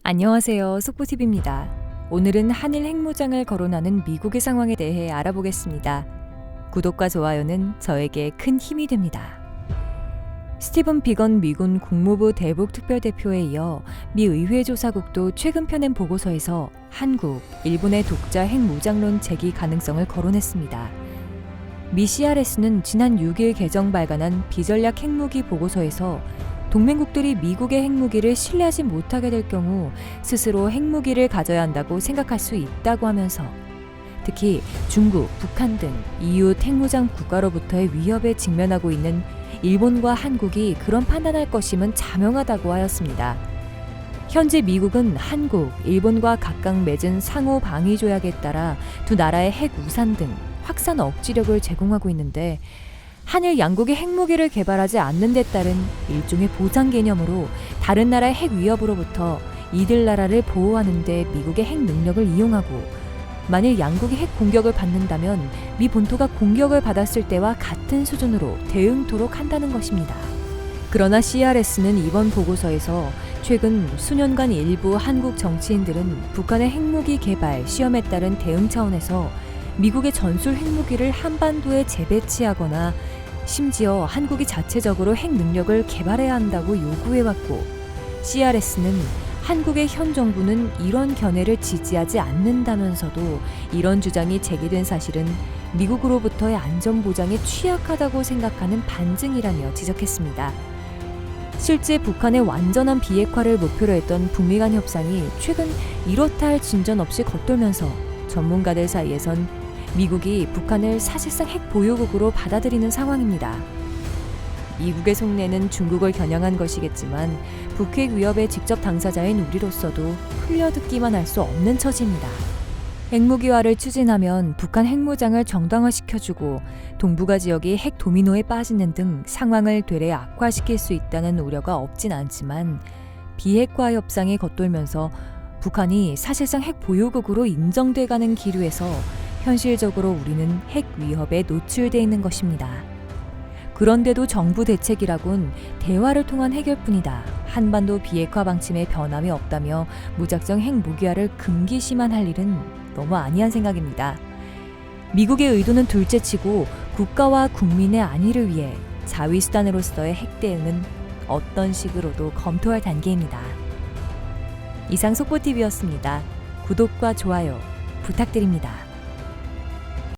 안녕하세요. 속보TV입니다. 오늘은 한일 핵무장을 거론하는 미국의 상황에 대해 알아보겠습니다. 구독과 좋아요는 저에게 큰 힘이 됩니다. 스티븐 비건 미군 국무부 대북특별대표에 이어 미 의회 조사국도 최근 펴낸 보고서에서 한국, 일본의 독자 핵무장론 제기 가능성을 거론했습니다. 미 CRS는 지난 6일 개정 발간한 비전략 핵무기 보고서에서 동맹국들이 미국의 핵무기를 신뢰하지 못하게 될 경우 스스로 핵무기를 가져야 한다고 생각할 수 있다고 하면서 특히 중국, 북한 등 이웃 핵무장 국가로부터의 위협에 직면하고 있는 일본과 한국이 그런 판단할 것임은 자명하다고 하였습니다. 현재 미국은 한국, 일본과 각각 맺은 상호 방위 조약에 따라 두 나라의 핵 우산 등 확산 억지력을 제공하고 있는데 한일 양국이 핵무기를 개발하지 않는 데 따른 일종의 보상 개념으로 다른 나라의 핵 위협으로부터 이들 나라를 보호하는 데 미국의 핵 능력을 이용하고 만일 양국이 핵 공격을 받는다면 미 본토가 공격을 받았을 때와 같은 수준으로 대응토록 한다는 것입니다. 그러나 CRS는 이번 보고서에서 최근 수년간 일부 한국 정치인들은 북한의 핵무기 개발 시험에 따른 대응 차원에서 미국의 전술 핵무기를 한반도에 재배치하거나 심지어 한국이 자체적으로 핵 능력을 개발해야 한다고 요구해왔고 CRS는 한국의 현 정부는 이런 견해를 지지하지 않는다면서도 이런 주장이 제기된 사실은 미국으로부터의 안전보장에 취약하다고 생각하는 반증이라며 지적했습니다. 실제 북한의 완전한 비핵화를 목표로 했던 북미 간 협상이 최근 이렇다 할 진전 없이 겉돌면서 전문가들 사이에선 미국이 북한을 사실상 핵 보유국으로 받아들이는 상황입니다. 미국의 속내는 중국을 겨냥한 것이겠지만 북핵 위협의 직접 당사자인 우리로서도 흘려듣기만 할 수 없는 처지입니다. 핵무기화를 추진하면 북한 핵무장을 정당화시켜주고 동북아 지역이 핵 도미노에 빠지는 등 상황을 되레 악화시킬 수 있다는 우려가 없진 않지만 비핵화 협상이 겉돌면서 북한이 사실상 핵 보유국으로 인정돼가는 기류에서 현실적으로 우리는 핵 위협에 노출돼 있는 것입니다. 그런데도 정부 대책이라곤 대화를 통한 해결뿐이다. 한반도 비핵화 방침에 변함이 없다며 무작정 핵 무기화를 금기시만 할 일은 너무 아니한 생각입니다. 미국의 의도는 둘째치고 국가와 국민의 안위를 위해 자위수단으로서의 핵 대응은 어떤 식으로도 검토할 단계입니다. 이상 속보TV였습니다. 구독과 좋아요 부탁드립니다.